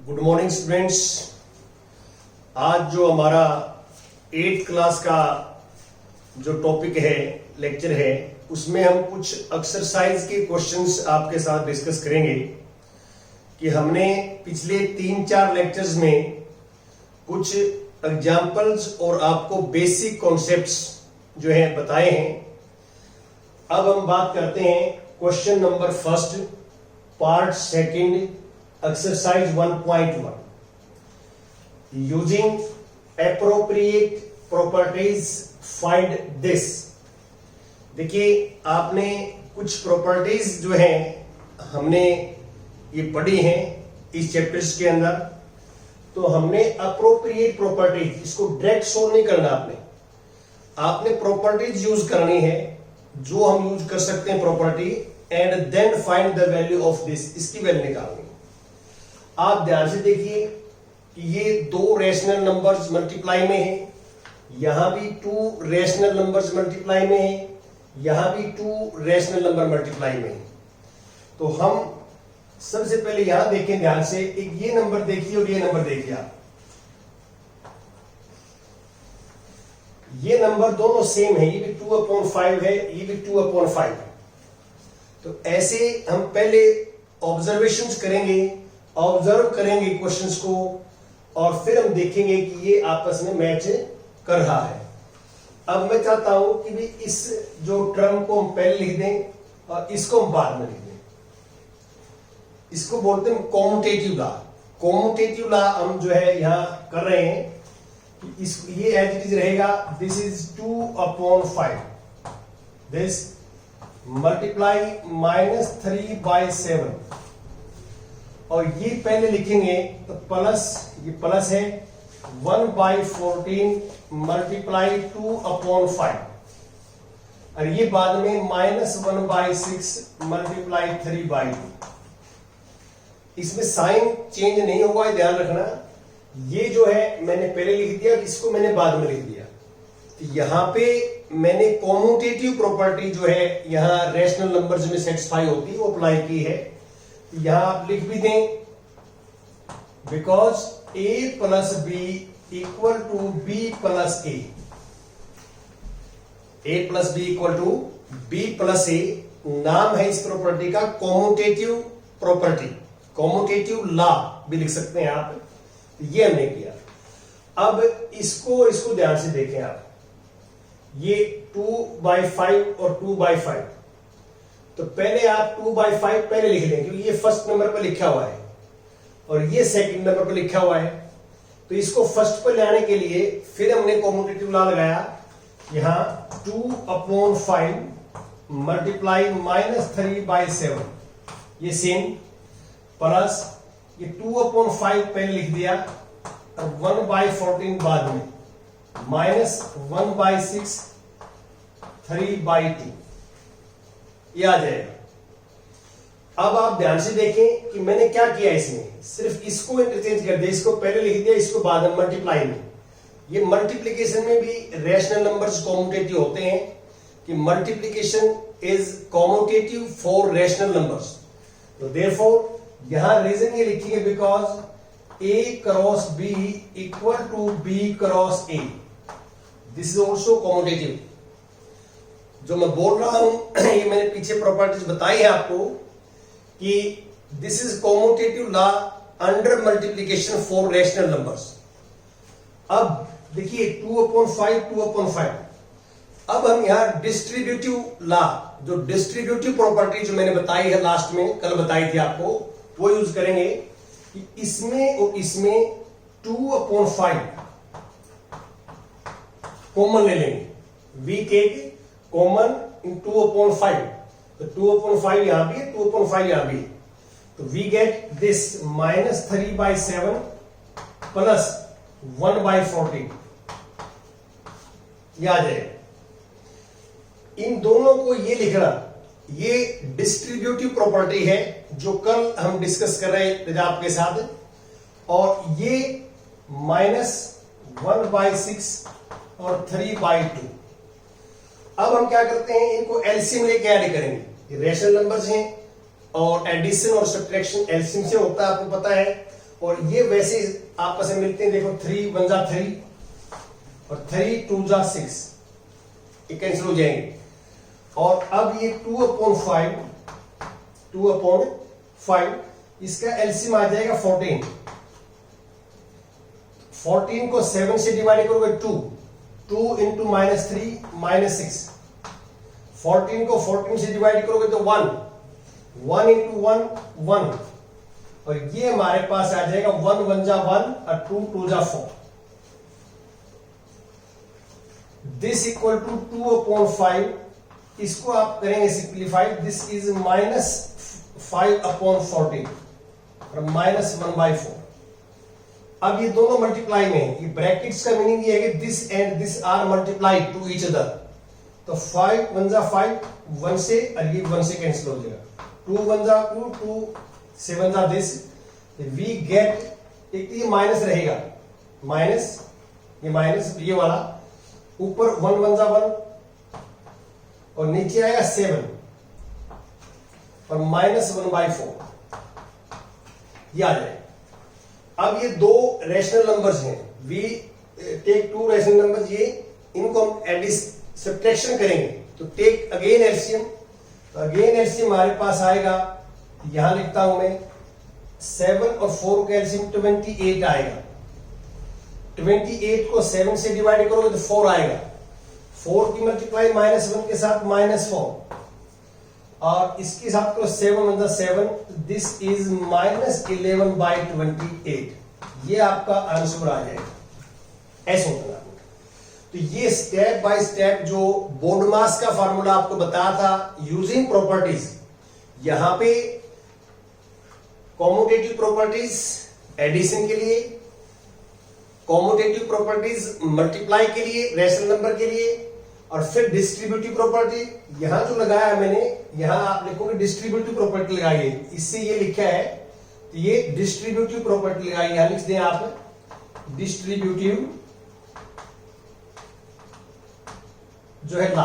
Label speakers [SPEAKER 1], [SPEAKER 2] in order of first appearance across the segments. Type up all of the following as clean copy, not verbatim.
[SPEAKER 1] Good morning students. आज जो हमारा 8th क्लास का जो टॉपिक है, लेक्चर है, उसमें हम कुछ एक्सरसाइज के क्वेश्चंस आपके साथ डिस्कस करेंगे कि हमने पिछले 3-4 लेक्चर्स में कुछ एग्जाम्पल्स और आपको बेसिक कॉन्सेप्ट्स जो है बताए हैं। अब हम बात करते हैं question number first, part second, exercise 1.1 using appropriate properties find this. देखिए, आपने कुछ प्रॉपर्टीज जो हैं हमने ये पढ़ी हैं इस चैप्टर्स के अंदर। तो हमने अप्रोप्रिएट प्रॉपर्टीज, इसको डायरेक्ट सोल्व नहीं करना, आपने प्रॉपर्टीज यूज करनी है जो हम यूज कर सकते हैं property, and then find the value of this, इसकी वैल्यू निकालनी। आप ध्यान से देखिए कि ये 2 रैशनल नंबर्स मल्टीप्लाई में है, यहां भी 2 रैशनल नंबर्स मल्टीप्लाई में है, यहां भी 2 रैशनल नंबर मल्टीप्लाई में है। तो हम सबसे पहले यहां देखें ध्यान से, एक ये नंबर देखिए और ये नंबर देखिए आप, ये नंबर दोनों सेम है, ये भी 2/5 है, ये भी 2/5 है। तो ऐसे हम पहले ऑब्जर्वेशंस करेंगे, ऑब्जर्व करेंगे क्वेश्चंस को, और फिर हम देखेंगे कि ये आपस में मैच कर रहा है। अब मैं चाहता हूं कि भी इस जो टर्म को हम पहले लिख दें और इसको हम बाद में लिख दें। इसको बोलते हैं कॉम्यूटेटिव लॉ। कॉम्यूटेटिव लॉ हम जो है यहां कर रहे हैं। ये एज इट इज रहेगा, दिस इज 2/5, दिस मल्टीप्लाई -3/7, और ये पहले लिखेंगे तो प्लस, ये प्लस है 1/14 मल्टीप्लाई 2/5, और ये बाद में -1/6 मल्टीप्लाई 3/2। इसमें साइन चेंज नहीं होगा, ध्यान रखना। ये जो है मैंने पहले लिख दिया, इसको मैंने बाद में लिख दिया। तो यहां पे मैंने कॉम्यूटेटिव प्रॉपर्टी जो है यहां रैशनल नंबर्स में सेटिस्फाई होती है वो अप्लाई की है। यहां आप लिख भी दें, because a plus B equal to B plus A, a plus B equal to B plus A नाम है इस प्रॉपर्टी का कॉम्यूटेटिव प्रॉपर्टी, कॉम्यूटेटिव लॉ भी लिख सकते हैं आप। ये हमने किया। अब इसको ध्यान से देखें आप, ये 2/5 और 2/5। तो पहले आप 2/5 पहले लिख लें, क्योंकि ये फर्स्ट नंबर पर लिखा हुआ है और ये सेकंड नंबर पर लिखा हुआ है। तो इसको फर्स्ट पर लाने के लिए फिर हमने कॉम्यूटेटिव लॉ लगाया। यहां 2/5 मल्टीप्लाई -3/7, ये सेम, प्लस ये 2/5 पहले लिख दिया और 1/14 बाद में, -1/6 3/2, ये आ जाएगा। अब आप ध्यान से देखें कि मैंने क्या किया, इसमें सिर्फ इसको इंटरचेंज कर दिया, इसको पहले लिख दिया, इसको बाद में मल्टीप्लाई में। ये मल्टीप्लीकेशन में भी रैशनल नंबर्स कॉम्यूटेटिव होते हैं, कि multiplication is commutative for rational numbers. तो देयरफॉर यहां रीजन ये लिखेंगे, because a cross b equal to b cross a, this is also commutative. जो मैं बोल रहा हूं ये मैंने पीछे प्रॉपर्टीज बताई है आपको, कि this is commutative law under multiplication for rational numbers. अब देखिए 2/5। अब हम यहां डिस्ट्रीब्यूटिव लॉ, जो डिस्ट्रीब्यूटिव प्रॉपर्टी जो मैंने बताई है लास्ट में, कल बताई थी आपको, वो यूज करेंगे कि इसमें और इसमें 2/5 कॉमन ले लेंगे, वीक एक कॉमन इन 2/5। तो 2/5 यहां भी है, 2/5 यहां भी है। तो वी गेट दिस -3/7 प्लस 1/14, ये आ जाएगा। इन दोनों को ये लिखना, ये डिस्ट्रीब्यूटिव प्रॉपर्टी है जो कल हम डिस्कस कर रहे थे आपके साथ, और ये -1/6 और 3/2। अब हम क्या करते हैं, इनको एलसीएम लेके ऐड करेंगे। ये रैशनल नंबर्स हैं और एडिशन और सब्ट्रैक्शन एलसीएम से होता है, आपको पता है। और ये वैसे आपस में मिलते हैं, देखो 3 1 जा 3 और 3 2 जा 6, ये कैंसिल हो जाएंगे। और अब ये 2/5 इसका एलसीएम आ जाएगा 14। 14 को 7 से डिवाइड करोगे 2 इंटू -3 -6। 14 को 14 से डिवाइड करोगे तो 1 इंटू 1 1, और ये हमारे पास आ जाएगा 1 1 जा 1 और 2 2 जा 4। दिस इक्वल टू 2/5, इसको आप करेंगे सिंप्लीफाई, दिस इज -5/14 और -1/4। अब ये दोनों मल्टीप्लाई में है, ये ब्रैकेट्स का मीनिंग ये है कि this and this are multiplied to each other. तो 5 1 जा 5, 1 से, और ये 1 से कैंसिल हो जाएगा। 2 1 जा 2, 2 7 जा दिस, वी गेट, एक तो ये माइनस रहेगा, माइनस ये वाला, ऊपर 1 1 जा 1 और नीचे आएगा 7 और -1/4, ये आ जाएगा। अब ये दो रैशनल नंबर्स हैं, वी टेक 2 रैशनल नंबर्स, ये इनको हम सब्ट्रैक्शन करेंगे तो टेक अगेन एलसीएम। तो अगेन एलसीएम हमारे पास आएगा, यहां लिखता हूं मैं, 7 और 4 का एलसीएम 28 आएगा। 28 को 7 से डिवाइड करोगे तो 4 आएगा। 4 की मल्टीप्लाई -1 के साथ -4, और इसके साथ करो 7 1 7, दिस इज -11/28। ये आपका आंसर आ जाएगा, ऐसे होता है। तो ये स्टेप बाय स्टेप जो बोर्डमास का फॉर्मूला आपको बताया था यूजिंग प्रॉपर्टीज, यहां पे कॉम्यूटेटिव प्रॉपर्टीज एडिशन के लिए, कॉम्यूटेटिव प्रॉपर्टीज मल्टीप्लाई के लिए, रैशनल नंबर के लिए, और फिर डिस्ट्रीब्यूटिव प्रॉपर्टी यहां जो लगाया मैंने, यहां आप लिखोगे डिस्ट्रीब्यूटिव प्रॉपर्टी लगाइए, इससे ये लिखा है, तो ये डिस्ट्रीब्यूटिव प्रॉपर्टी लगाइए, यहां लिख दें आप डिस्ट्रीब्यूटिव जो है लॉ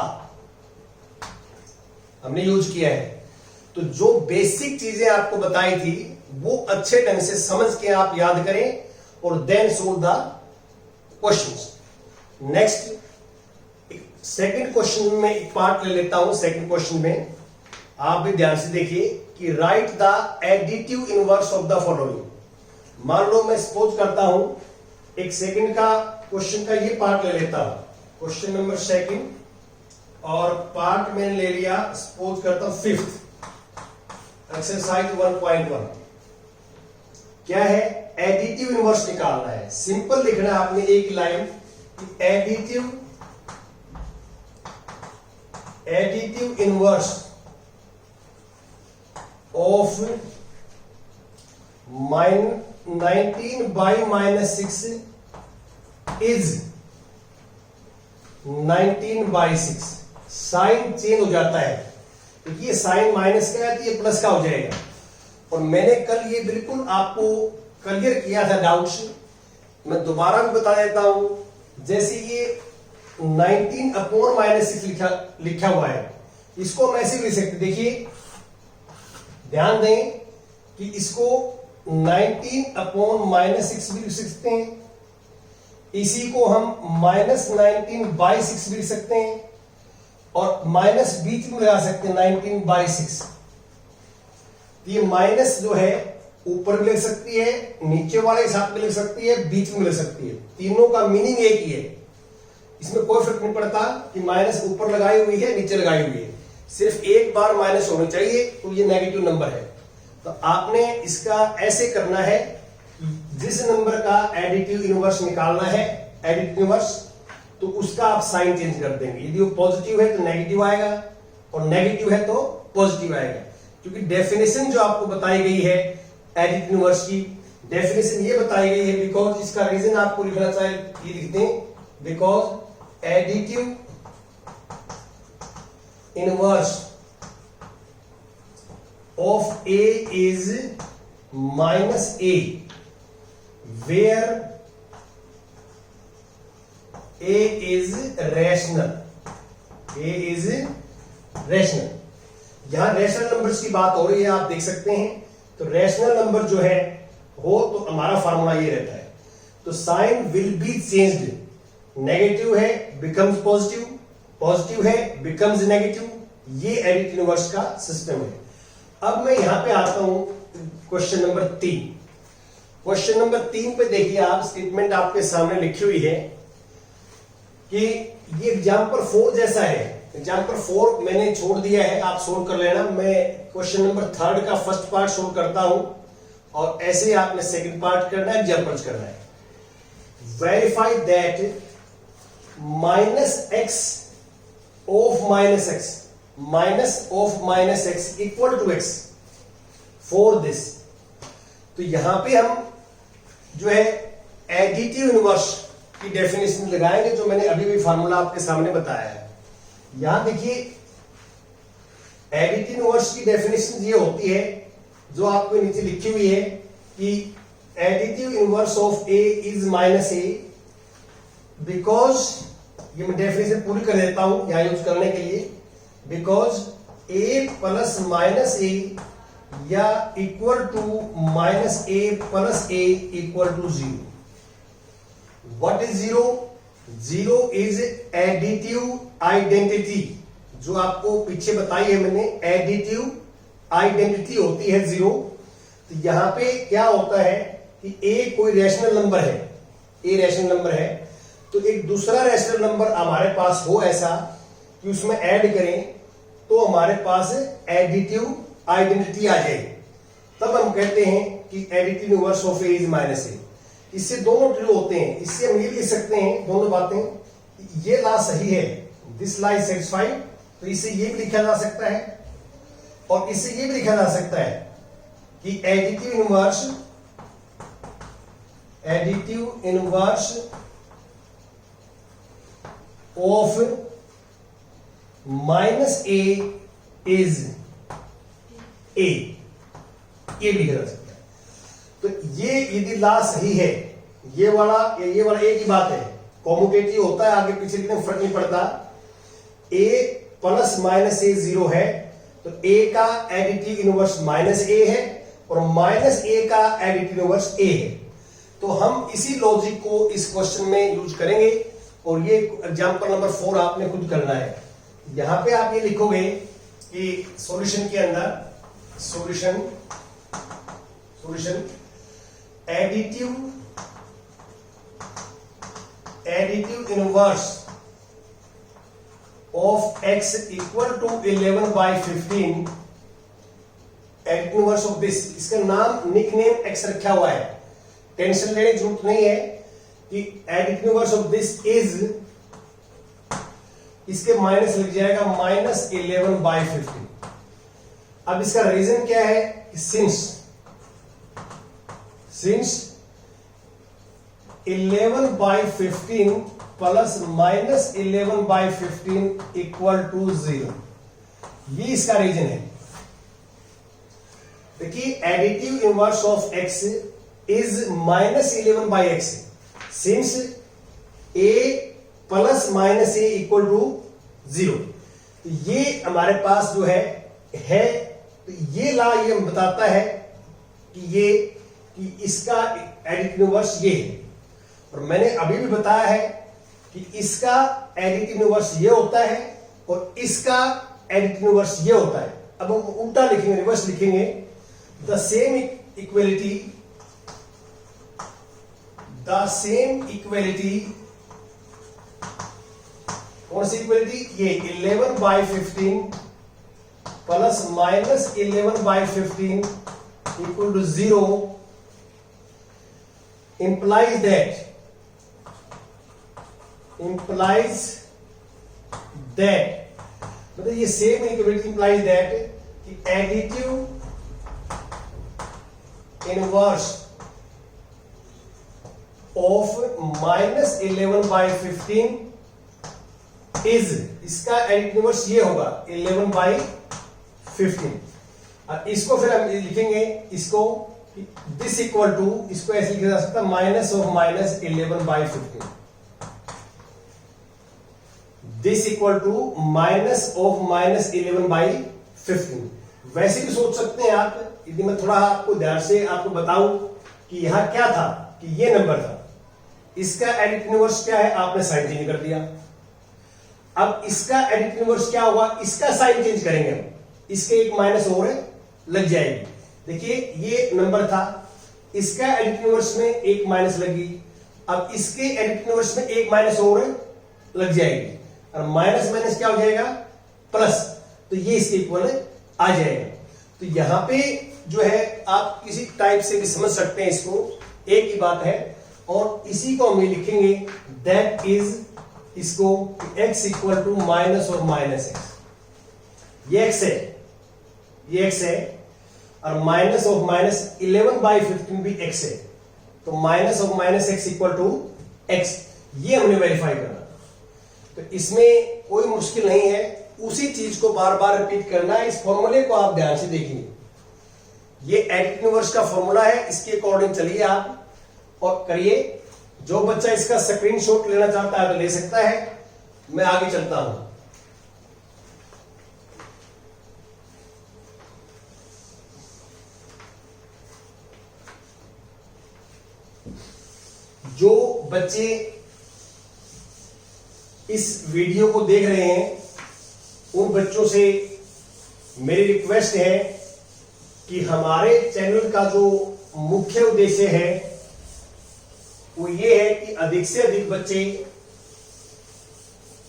[SPEAKER 1] हमने यूज किया है। तो जो बेसिक चीजें आपको बताई थी वो अच्छे ढंग से समझ के आप याद करें और then solve the questions. Next second question में एक पार्ट ले लेता हूं। सेकंड क्वेश्चन में आप भी ध्यान से देखिए कि right the additive inverse of the following. मान लो मैं सपोज करता हूं, एक सेकंड का क्वेश्चन का ये पार्ट ले लेता हूं, क्वेश्चन नंबर सेकंड, और पार्ट मैंने ले लिया, सपोज करता हूं 5th एक्सरसाइज 1.1। क्या है? एडिटिव इनवर्स निकालना है। सिंपल लिखना है आपने एक line, additive inverse of 19/6 is 19/6। Sign change हो जाता है, तो ये साइन माइनस का है तो ये प्लस का हो जाएगा। और मैंने कल ये बिल्कुल आपको क्लियर किया था डाउट्स, मैं दोबारा भी बता देता हूं। जैसे ये 19/6 लिखा हुआ है, इसको हम ऐसे भी लिख सकते, देखिए ध्यान दें कि इसको 19/6 भी लिख सकते हैं, इसी को हम -19/6 भी लिख सकते हैं, और माइनस बीच में लगा सकते हैं 19/6। ये माइनस जो है ऊपर भी लिख सकती है, नीचे वाले के साथ भी लिख सकती है, बीच में लिख सकती है, तीनों का मीनिंग एक ही है। इसमें कोई फर्क नहीं पड़ता कि माइनस ऊपर लगाई हुई है नीचे लगाई हुई है, सिर्फ एक बार माइनस होना चाहिए तो ये नेगेटिव नंबर है। तो आपने इसका ऐसे करना है, जिस नंबर का एडिटिव इनवर्स निकालना है, एडिटिव इनवर्स, तो उसका आप साइन चेंज कर देंगे। यदि वो पॉजिटिव है तो नेगेटिव आएगा, और नेगेटिव है तो पॉजिटिव आएगा। क्योंकि डेफिनेशन जो आपको बताई गई है एडिटिव इनवर्स की, डेफिनेशन ये बताई गई है, बिकॉज इसका रीजन आपको लिखना चाहिए, ये लिख दें, because additive inverse of A is -a, where a is rational, a is rational। यहां रैशनल नंबर्स की बात हो रही है, आप देख सकते हैं। तो रैशनल नंबर जो है हो तो हमारा फार्मूला ये रहता है। तो sign will be changed, negative है बिकम्स पॉजिटिव, पॉजिटिव है बिकम्स नेगेटिव, ये एडिट इनवर्स का सिस्टम है। अब मैं यहां पे आता हूं क्वेश्चन नंबर 3। क्वेश्चन नंबर 3 पे देखिए आप, स्टेटमेंट आपके सामने लिखी हुई है कि ये एग्जाम्पल 4 जैसा है। एग्जाम्पल 4 मैंने छोड़ दिया है, आप सोल्व कर लेना। मैं क्वेश्चन नंबर 3 का फर्स्ट पार्ट सोल्व करता हूं और ऐसे ही आपने सेकंड पार्ट करना है, एग्जाम्पल्स करना है। Verify that -x of -x -x equal to x for this. तो यहां पे हम जो है एडिटिव इनवर्स की डेफिनेशन लगाएंगे, जो मैंने अभी भी फार्मूला आपके सामने बताया है। यहां देखिए एडिटिव इनवर्स की डेफिनेशन ये होती है जो आपको नीचे लिखी हुई है कि additive inverse of a is -a because, ये मैं डेफिनेशन पूरी कर देता हूं यहां यूज करने के लिए, बिकॉज a प्लस -a या equal to -a plus a equal to 0। What is 0? 0 is additive identity, जो आपको पीछे बताई है मैंने, एडिटिव आइडेंटिटी होती है 0। तो यहां पे क्या होता है कि a कोई रैशनल नंबर है, a रैशनल नंबर है, तो एक दूसरा रैशनल नंबर हमारे पास हो ऐसा कि उसमें ऐड करें तो हमारे पास एडिटिव आइडेंटिटी आ जाए, तब हम कहते हैं कि additive inverse of a is -a। इससे दोनों ट्रू होते हैं, इससे हम ये लिख सकते हैं दोनों बातें, ये ला सही है, दिस ला इज सेटिस्फाइड, तो इससे ये भी लिखा जा सकता है और इससे ये भी लिखा जा सकता है कि additive inverse of -a is a, ये भी लिखा जा सकता है। तो ये यदि ला सही है, ये वाला एक ही बात है, कॉम्यूटेटिव होता है, आगे पीछे लिखने में फर्क नहीं पड़ता। a प्लस -a 0 है तो a का एडिटिव इनवर्स -a है और -a का एडिटिव इनवर्स a है। तो हम इसी लॉजिक को इस क्वेश्चन में यूज करेंगे और ये एग्जांपल नंबर 4 आपने खुद करना है। यहां पे आप ये लिखोगे कि सॉल्यूशन के अंदर solution additive inverse of x equal to 11/15, additive inverse of this, इसका नाम निकनेम x रखा हुआ है, टेंशन लेने की जरूरत नहीं है कि additive inverse of this is, इसके माइनस लिख जाएगा -11/15। अब इसका रीजन क्या है कि सिंस 11/15 प्लस -11/15 इक्वल टू 0, ये इसका रीजन है। देखिए additive inverse of x is -11/x, since a plus -a equal to 0। तो ये हमारे पास जो है तो ये ला ये बताता है कि इसका एडिटिव इनवर्स ये है, और मैंने अभी भी बताया है कि इसका एडिटिव इनवर्स ये होता है और इसका एडिटिव इनवर्स ये होता है। अब हम उल्टा लिखेंगे, रिवर्स लिखेंगे, द सेम इक्वलिटी कौन सी इक्वलिटी? ये 11/15 plus -11/15 equal to 0 implies that मतलब ये सेम इक्वलिटी implies that कि एडिटिव इनवर्स ऑफ -11/15 इज, इसका एडिटिव इनवर्स ये होगा 11/15। इसको फिर हम लिखेंगे, इसको दिस इक्वल टू, इसको ऐसे लिखा जा सकता है minus of -11/15, this equal to minus of -11/15। वैसे भी सोच सकते हैं आप, यदि मैं थोड़ा आपको ध्यान से आपको बताऊं कि यहां क्या था कि ये नंबर था, इसका एडिट इनवर्स क्या है, आपने साइन चेंज कर दिया। अब इसका एडिट इनवर्स क्या हुआ, इसका साइन चेंज करेंगे हम, इसके एक माइनस और लग जाएगी। देखिए ये नंबर था, इसका एडिट इनवर्स में एक माइनस लगी, अब इसके एडिट इनवर्स में एक माइनस और लग जाएगी, और माइनस माइनस क्या हो जाएगा, प्लस, तो ये इसके इक्वल आ जाएगा। तो यहां पे जो है आप किसी टाइप से भी समझ सकते हैं इसको, एक ही बात है। और इसी को हम लिखेंगे दैट इज, इसको x इक्वल टू माइनस और माइनस एक्स, ये x है, ये x है, और माइनस ऑफ माइनस 11/15 भी x है, तो minus of minus x equal to x, ये हमने वेरीफाई करना। तो इसमें कोई मुश्किल नहीं है, उसी चीज को बार बार रिपीट करना है। इस फॉर्मूले को आप ध्यान से देखिए, ये एडिट इनवर्स का फॉर्मूला है, इसके अकॉर्डिंग चलिए आप और करिए। जो बच्चा इसका स्क्रीनशॉट लेना चाहता है तो ले सकता है, मैं आगे चलता हूं। जो बच्चे इस वीडियो को देख रहे हैं उन बच्चों से मेरी रिक्वेस्ट है कि हमारे चैनल का जो मुख्य उद्देश्य है वो ये है कि अधिक से अधिक बच्चे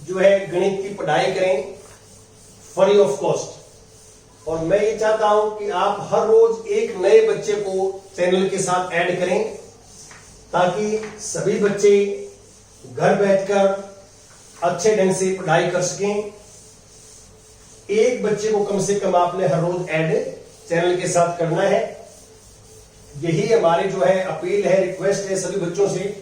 [SPEAKER 1] जो है गणित की पढ़ाई करें फ्री ऑफ कॉस्ट। और मैं ये चाहता हूं कि आप हर रोज एक नए बच्चे को चैनल के साथ ऐड करें, ताकि सभी बच्चे घर बैठकर अच्छे ढंग से पढ़ाई कर सकें। एक बच्चे को कम से कम आपने हर रोज ऐड चैनल के साथ करना है, यही हमारी जो है अपील है, रिक्वेस्ट है सभी बच्चों से।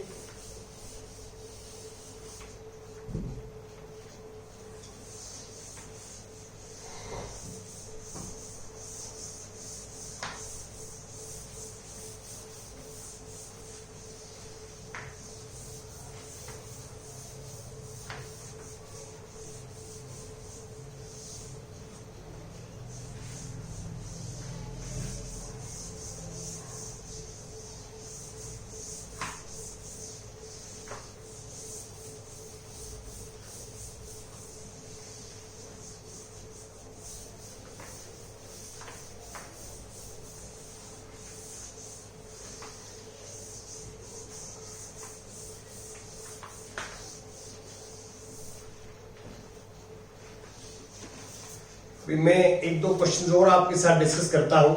[SPEAKER 1] मैं एक दो क्वेश्चन और आपके साथ डिस्कस करता हूं।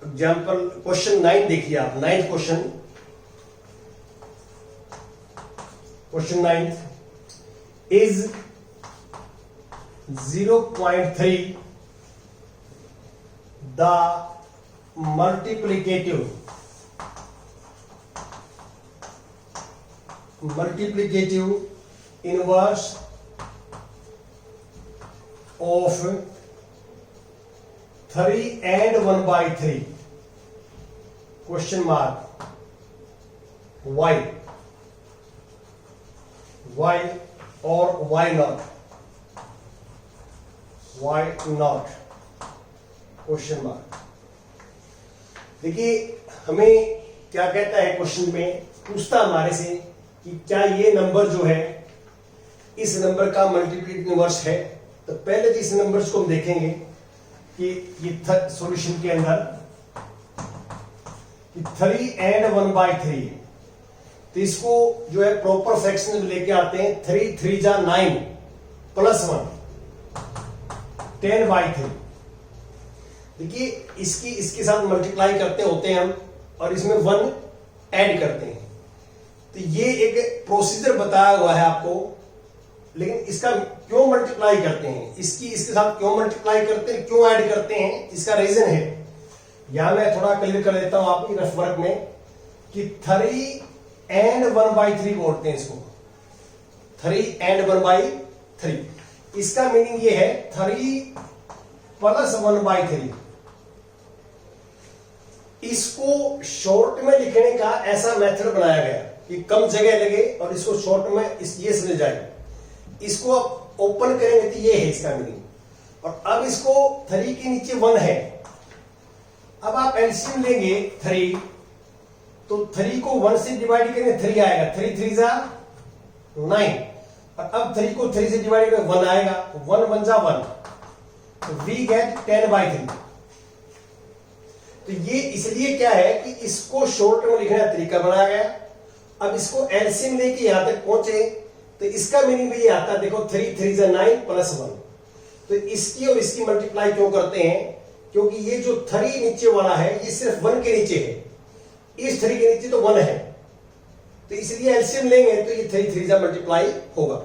[SPEAKER 1] एग्जाम्पल क्वेश्चन 9 देखिए आप, 9th question, question 9 is 0.3 the multiplicative inverse of 3 and 1/3 question mark why or why not question mark। देखिए हमें क्या कहता है क्वेश्चन में, पूछता हमारे से कि क्या ये नंबर जो है इस नंबर का मल्टीप्लिकेटिव इनवर्स है। तो पहले तो इस नंबर्स को हम देखेंगे कि ये सॉल्यूशन के अंदर कि 3 and 1/3 है, तो इसको जो है प्रॉपर फ्रैक्शन में लेके आते हैं। 3 3 जा 9 प्लस 1 10/3। देखिए इसके साथ मल्टीप्लाई करते होते हैं हम, और इसमें 1 ऐड करते हैं। तो ये एक प्रोसीजर बताया हुआ है आपको, लेकिन इसका क्यों मल्टीप्लाई करते हैं, इसके साथ क्यों मल्टीप्लाई करते हैं, क्यों ऐड करते हैं, इसका रीजन है। यहां मैं थोड़ा क्लियर कर देता हूं आपकी रफ वर्क में कि 3 and 1/3 बोलते हैं इसको, 3 and 1/3। इसका मीनिंग ये है 3 + 1/3। इसको शॉर्ट में लिखने का ऐसा मेथड बनाया गया कि कम जगह लगे और इसको शॉर्ट में ये समझ जाए। इसको आप ओपन करेंगे तो ये है इसका मीनिंग, और अब इसको 3 के नीचे 1 है। अब आप एलसीएम लेंगे 3, तो 3 को 1 से डिवाइड करेंगे 3 आएगा, 3 3 जा 9, और अब 3 को 3 से डिवाइड करेंगे 1 आएगा, 1 1 जा 1, तो वी गेट 10/3। तो ये इसलिए क्या है कि इसको शॉर्ट में लिखने का तरीका बनाया गया। अब इसको एलसीएम लेके यहां तक पहुंचे तो इसका मीनिंग भी ये आता है, देखो 3 3 जा 9 प्लस 1, तो इसकी और इसकी मल्टीप्लाई क्यों करते हैं, क्योंकि ये जो 3 नीचे वाला है ये सिर्फ 1 के नीचे है, इस 3 के नीचे तो 1 है, तो इसलिए एलसीएम लेंगे तो ये 3 3 जा मल्टीप्लाई होगा।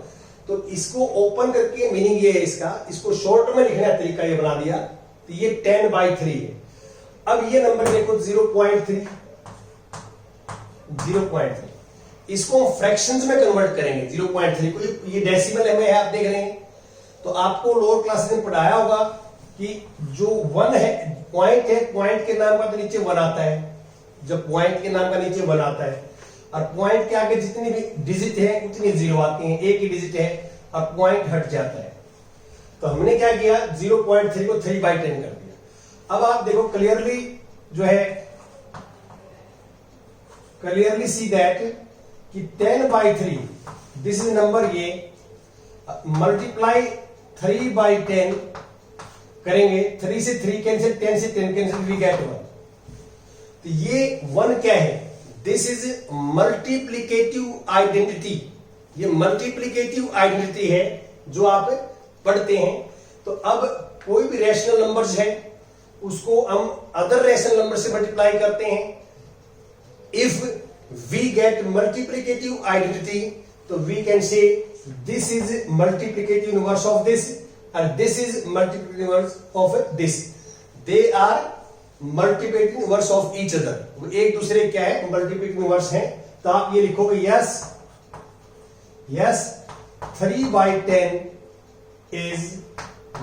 [SPEAKER 1] तो इसको ओपन करके मीनिंग ये है इसको शॉर्ट में लिखने का तरीका ये बना दिया, तो ये 10/3 है। अब ये नंबर देखो 0.3, इसको हम फ्रैक्शंस में कन्वर्ट करेंगे 0.3 को, ये डेसिमल में है आप देख रहे हैं। तो आपको लोअर क्लासेस में पढ़ाया होगा कि जो 1 है पॉइंट है, पॉइंट के नाम का तो नीचे 1 आता है, जब पॉइंट के नाम का नीचे 1 आता है, और पॉइंट के आगे जितनी भी डिजिट है उतनी 0 आती हैं, एक ही डिजिट है और पॉइंट हट जाता है। तो हमने क्या किया, 0.3 को 3/10 कर दिया। अब आप देखो क्लियरली जो है, क्लियरली सी दैट कि 10/3 दिस इज नंबर, ये मल्टीप्लाई 3/10 करेंगे, 3 से 3 कैंसिल, 10 से 10 कैंसिल, वी गेट 1। तो ये 1 क्या है, दिस इज मल्टीप्लिकेटिव आइडेंटिटी, ये मल्टीप्लिकेटिव आइडेंटिटी है जो आप पढ़ते हैं। तो अब कोई भी रैशनल नंबर्स है उसको हम अदर रैशनल नंबर से मल्टीप्लाई करते हैं। If we get multiplicative identity तो we can say this is multiplicative inverse of this और this is multiplicative inverse of this, they are multiplicative inverse of each other, वो एक दूसरे क्या है, मल्टीप्लिकेटिव इनवर्स हैं। तो आप ये लिखोगे yes 3/10 is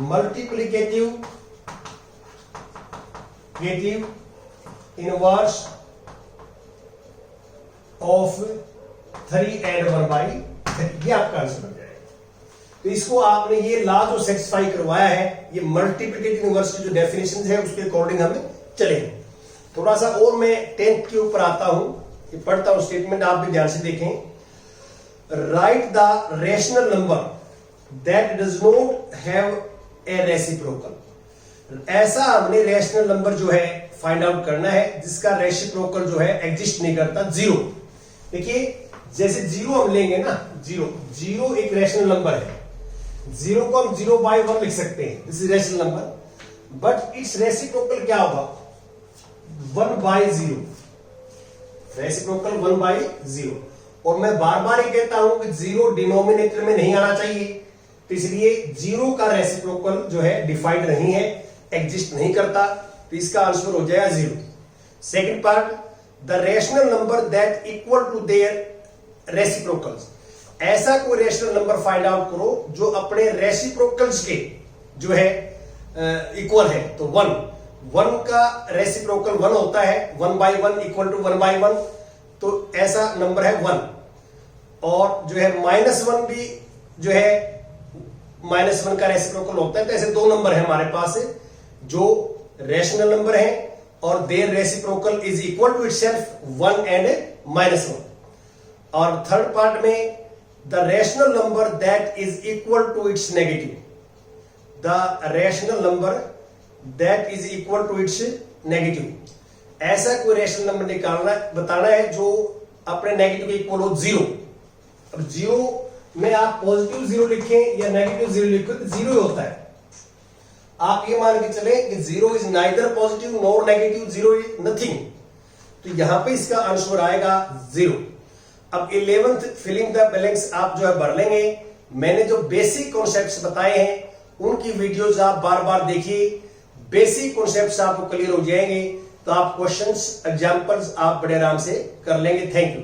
[SPEAKER 1] multiplicative inverse of 3 and 1/3, ये आपका आंसर बन जाएगा। तो इसको आपने ये ला जो सेटिस्फाई करवाया है, ये मल्टीप्लिकेटिव इनवर्स की जो डेफिनेशन है उसके अकॉर्डिंग हमें चलेंगे। थोड़ा सा और मैं 10th के ऊपर आता हूं, ये पढ़ता हूं स्टेटमेंट, आप भी ध्यान से देखें। Right the rational number that does not have a reciprocal, ऐसा हमने रैशनल नंबर जो है फाइंड आउट करना है जिसका रेसिप्रोकल जो है एग्जिस्ट नहीं करता, 0। देखिए जैसे 0 हम लेंगे ना, 0 एक रैशनल नंबर है, 0 को हम 0/1 लिख सकते हैं, this is rational number, but it's reciprocal क्या होगा, 1/0, रेसिप्रोकल 1/0। और मैं बार बार ये कहता हूं कि 0 डिनोमिनेटर में नहीं आना चाहिए, तो इसलिए 0 का रेसिप्रोकल जो है डिफाइंड नहीं है, एग्जिस्ट नहीं करता, तो इसका आंसर हो जाएगा 0। Second part, the rational number that equal to their reciprocals, ऐसा कोई रैशनल नंबर फाइंड आउट करो जो अपने रेसिप्रोकल्स के जो है इक्वल है। तो 1 का रेसिप्रोकल 1 होता है, 1/1 इक्वल टू 1/1, तो ऐसा नंबर है 1। और जो है -1 भी जो है -1 का रेसिप्रोकल होता है। तो ऐसे 2 नंबर है हमारे पास जो रैशनल नंबर है और their reciprocal is equal to itself 1 and -1। और थर्ड पार्ट में the rational number that is equal to its negative, the rational number that is equal to its negative, ऐसा कोई रैशनल नंबर निकालना बताना है जो अपने नेगेटिव के इक्वल हो 0। अब 0 में आप पॉजिटिव 0 लिखें या नेगेटिव 0 लिखें तो 0 ही होता है। आप ये मान के चले कि 0 is neither positive nor negative, 0 is nothing, तो यहां पे इसका आंसर आएगा 0। अब 11th फिलिंग द ब्लैंक्स आप जो है भर लेंगे। मैंने जो बेसिक कॉन्सेप्ट्स बताए हैं उनकी वीडियोस आप बार बार देखिए, बेसिक कॉन्सेप्ट्स आपको क्लियर हो जाएंगे, तो आप क्वेश्चंस एग्जांपल्स आप बड़े आराम से कर लेंगे। Thank you.